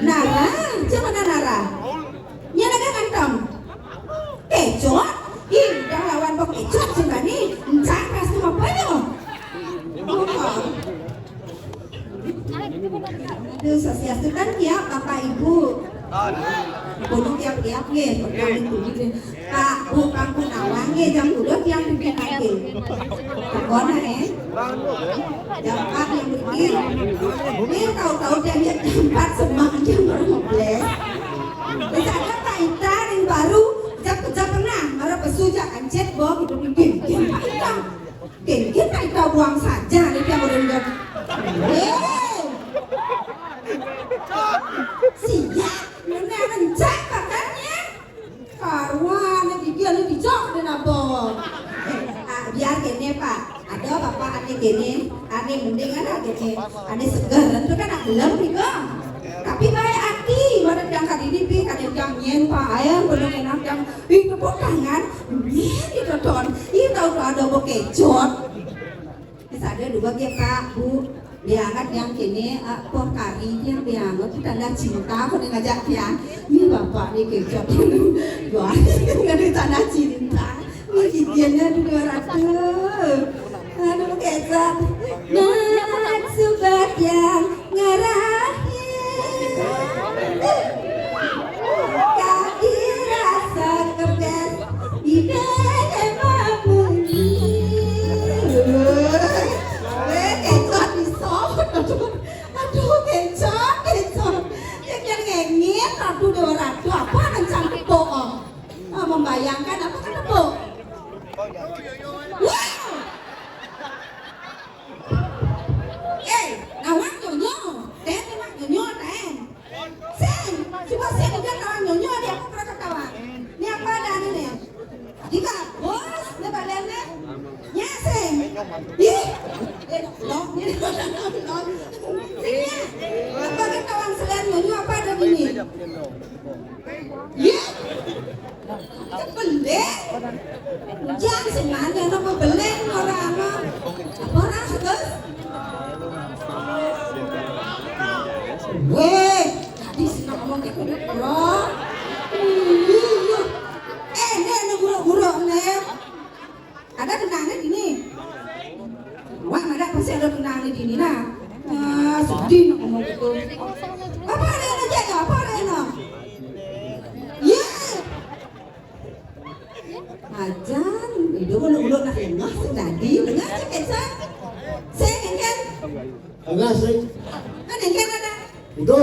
Nara, coba Nara. Nya naga kantong. Kecot, ih, dah lawan bok kecot sebenarnya. Encak kas tu apa yo? Aduh, sosiastu kan tiap bapak ibu. Kudu tiap-tiap nge, kami kudu Pak, bukan kunawang nge, jam kudu tiap bikin lagi. Kona jam 4 yang bikin. Ini tahu-tahu dia lihat jam 4 semak jam 12. Bisa ada Pak Ita yang baru jam tengah, malah pesuja kan chat boh gitu bikin Pak Ita. Bikin Pak Ita buang saja, dia mau dengar. Siap, nene mencak katanya. Karuan, dia dicok dan apa? Biar gini Pak, ada bapak ane gini, ane mending ada gini, ane segar, itu kan ada gelap nih kok. Tapi baik hati, pada yang kali ini pi, kadang yang nyen Pak ayam, belum enak yang, tepuk tangan, itu ton, tahu ada bokecot. Bisa ada dua ya Pak, Bu. Diangkat yang kini kok karinya diangkat kita lihat cinta kok ngajak dia ini bapak nih kecot wah nggak ada tanda cinta ini gigiannya di 200 aduh kecot nak subat yang ngarahin kaki rasa kerdas ide emang bunyi aduh kecot yang ngengit aduh 200 apa rencana tepuk membayangkan apa kan tepuk wow nawang nyonyo ten nawang nyonyo ten sen coba sen udah nawang nyonyo dia aku pernah ketawa ini apa ada nih Dika bos ini badannya nya sen ih loh ini apa kawan selain nyonyo apa ada ini Iya. Kebelet. Jangan semuanya no kebelet orang. Orang terus. Weh, tadi senang ngomong kayak gitu, bro. Ini gurau-gurau nih. Ada kenangnya gini. Wah, ada pasti ada kenangnya gini nah. Sedih ngomong gitu. Apa ada yang aja ya? Apa ada yang? Ya. Ajan, itu ulo-ulo nak emas tadi, dengar aja kesan. Saya kan? Enggak sih. Kan kan ada. Itu.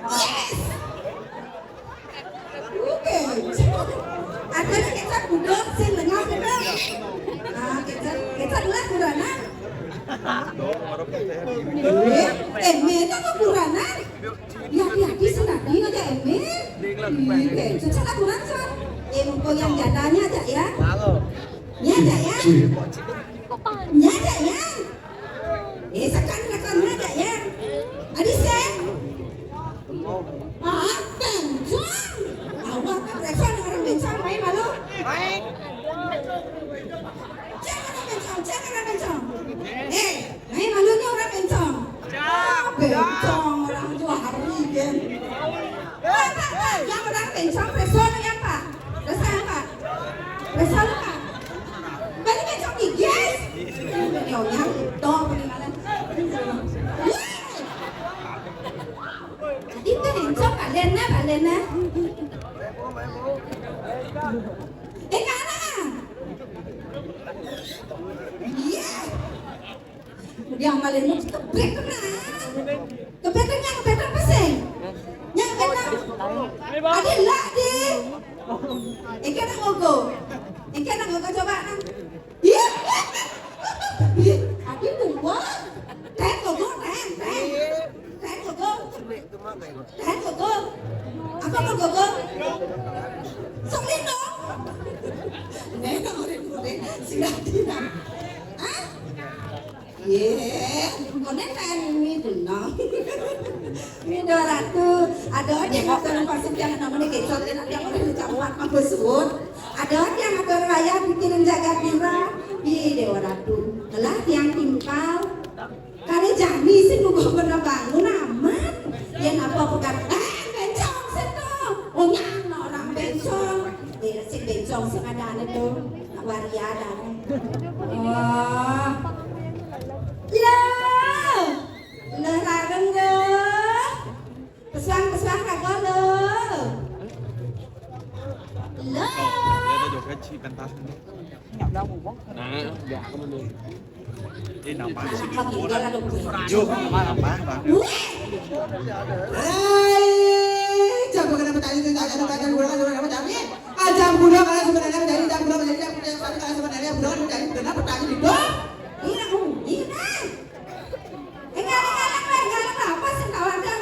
Yes. Oke. Ada kesan udah saya dengar benar. Ah, kesan lah kurana. Emel kan kurana. Ya di sana di aja Emel. Kesan lah kurana. Kau yang jadanya aja ya. Nyata ya. Nyata ya. Sekarang nyata ya. Adisen. Bencong. Awak kan rasa orang bencong main malu. Jangan bencong. Main malunya orang bencong. Bencong orang tua hari kan. Yang orang bencong resol yang Pak. Resol apa? Resol apa? Balik bencong gigis. Nyonya to peninggalan. Tadi kan bencong Pak Lena. Kana. Iya. Dia amalin kebrek kena. Kebrek apa sih? Yang kena. Ada lah di. Ikan nak ngogo coba nang. Iya. Adik tunggu. Ten ngogo. Apa mau gogo? Sok lino. Nena orang sudah tidak. Ah? Ye, konen kan ini denang. Ini 200. Ada yang akan pasif jangan namanya kecot nanti yang orang dicampur aku sebut. Ada yang akan raya bikin jaga dira. Di 200. Telah yang timpal. Karena jami sih nunggu pernah bangun aman. Yang apa bukan? Bencong seno. Oh nyang orang bencong. Si bencong si ada itu waria ada. Wah. Le rageng le. Pesuang kagak le. Le. Dia juga ci pentas. Nah, ya kamu dulu. Ini nampak sih. Juk, apa bang? Jangan kenapa tadi jangan budak kenapa tadi? Jam budak kalau sebenarnya menjadi jam budak menjadi jam budak kalau sebenarnya budak menjadi kenapa tadi itu? Ini enggak apa sih kawan dia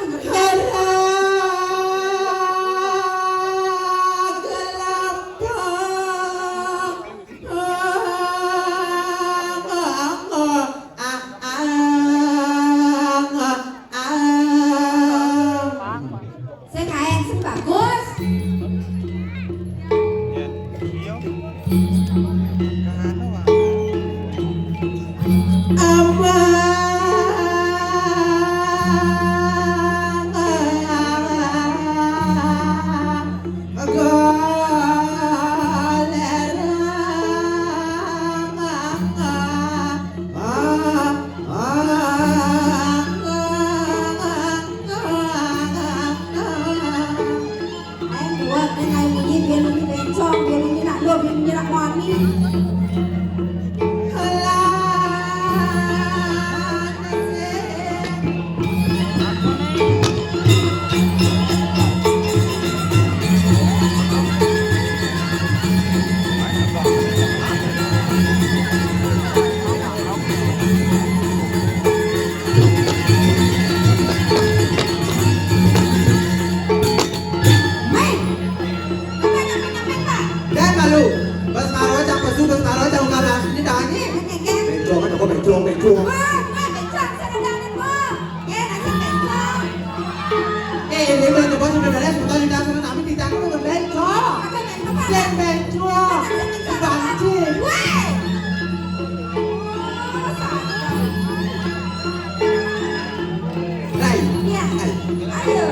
Ini boleh coba sebenarnya sebentar di dalam kami ditangkap bencong. Sen bencong. Banjir. Rai. Iya. Ayo.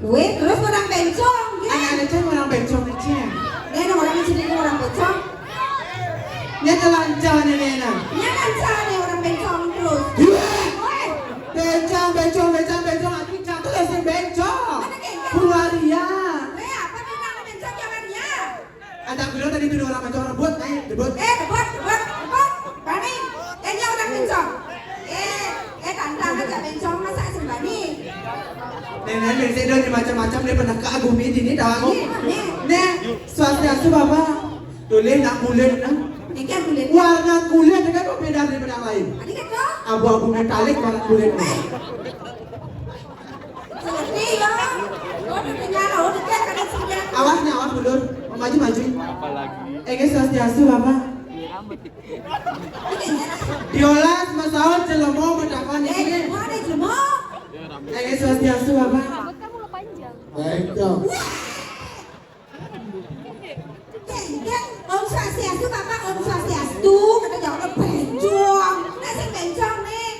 Weh, terus orang bencong, ya? Anak-anak cewek orang bencong aja. Dia ada orang di sini orang bencong. Dia telanjang nenek. Jangan salah nih orang bencong terus. Weh, Bencong. Aku jatuh dari bencong. Pularia. weh apa nih nama bencong jalannya? Ada aku bilang tadi itu orang bencong orang buat naik debut. Debut. Bani, kayaknya orang bencong. Tantang aja bencong masa sembani. Nenek biasanya dia macam-macam dia pernah keagumi di ini dawangi. Nih, Nek, swastiastu bapak. Tulis nak kulit nak. ikan kulit. Warna kulit kan berbeda daripada yang lain. Adik kan kok? Abu-abu metalik warna kulit. Seperti ya. Lo dengar, lo dengar kadang sebenarnya. Awasnya awas mundur, maju. Apalagi Swastiastu bapak. Diolas masalah celemo mendapat ini. Mau ada jelma? Swastiastu bapak. Rambut kamu lo panjang. Baik dong. Om Swastiastu, Bapak Om Swastiastu, kata jawabnya bencong. Nasi bencong nih.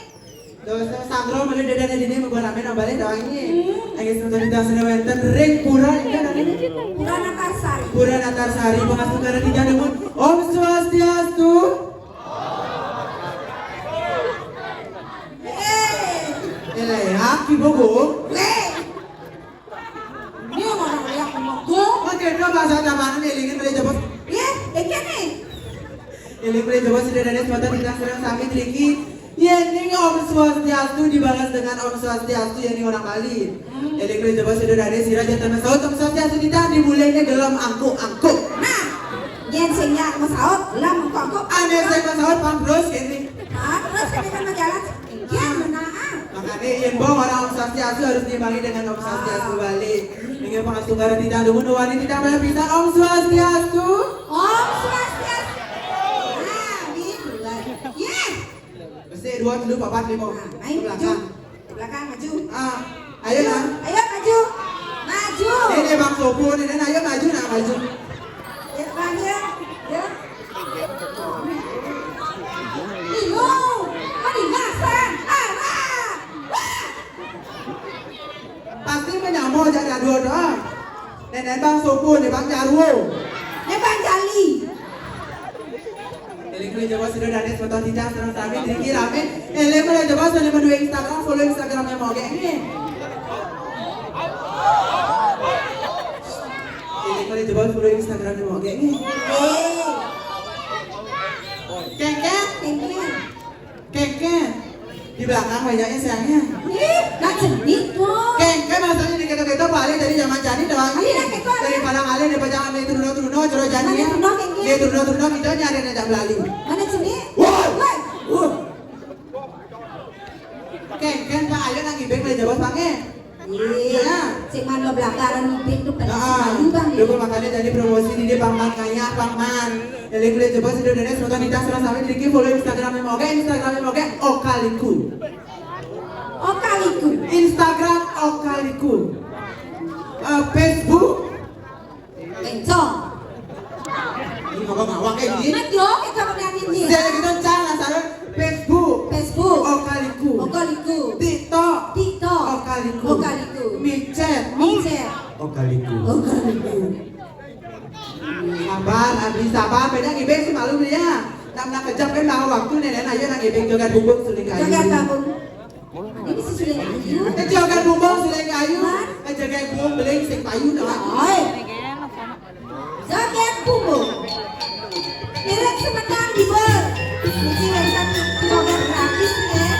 Dosa sangro meli dedane dini membuat ramen balik dawangi. Swastiastu di dasar wenten ring pura ikan ada. Purana Karsari. Pura Natarsari pengasu negara tiga namun Om Swastiastu. Haki bogo. Ini orang yang mogok. Oke, no bahasa taman ini ingin beli jebos. Ya, ikan nih. Ini beli jebos sudah dari suatu tidak sedang sami triki. Ya ini Om Swastiastu dibalas dengan Om Swastiastu yang ini orang Bali. Ini beli jebos sudah dari sirah jantan masaut Om Swastiastu kita dimulainya dalam angkuk. Nah, yang senyak masaut, lam kongkok. Aneh saya masaut pangros ini. Terus kita majalah. Ikan menang. Makanya yang bawa orang Om Swastiastu harus diimbangi dengan Om Swastiastu balik. Dengan pengasu negara tidak dulu nuwani tidak boleh pisah Om Swastiastu. Om Swastiastu. Nah, gitu lah. Ya. Mesti dua dulu papat lima. Ayo maju. Belakang. Belakang maju. Ayo nah. Ayo maju. Maju. Ini Bang Sopo, ini ayo maju. Ya, maju. Ya. Iyo, mana ngasan? Arah. Pasti menyamuk jadi dua dong. Nenek Bang Sopo, nih Bang Jarwo. Ini Bang Jali. Ele coba sudah dari foto tidak serang sabi diri rame. Ele coba sudah menuju Instagram, follow Instagramnya mau kayak ini. Ele coba follow Instagramnya mau kayak ini. Keket. Di belakang banyaknya sayangnya. Nak jenis kok. Keket maksudnya di kita balik dari zaman jadi doang. Dari Padang Ale di Padang Ale turun coro jadinya. Dia turun kita nyari aja belali. Mana jenis? Keket Pak Ayo nang ibek boleh jawab pange. Iya. Cik man lo belakaran ibik tuh pada selalu bang. Dulu makanya jadi promosi di dia Pangman kaya Pangman. Jadi boleh coba sudah dari semoga kita serah sampai di follow Instagramnya Moge Okaliku. Okaliku. Instagram Okaliku. Facebook. Kencong. Ini ngomong ngawak kayak gini. Ayo kita menyanyi nih. Saya gitu jangan salah. Facebook. Facebook. Okaliku. Okaliku. TikTok. TikTok. Okaliku. Okaliku. Micet. Micet. Okaliku. Okaliku. Sabar, beda ngibeng sih malu dia. Nak kejap kan tahu waktu nenek aja nak ngibeng joget bumbung suling kayu. Joget bangun. Ini sih sudah kayu. Joget bumbung suling kayu. Joget bumbung beling sing payu dah. Oi. Joget bumbung. Direk sebentar di ber. Ini website joget gratis ya.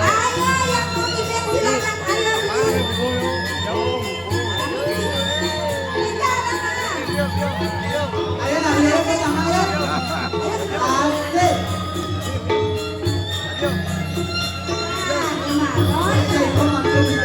Ayo yang mau ngibeng silakan ayo. Ayo nak ngibeng ke sama ayo. Asik. Gimana? Saya kau langsung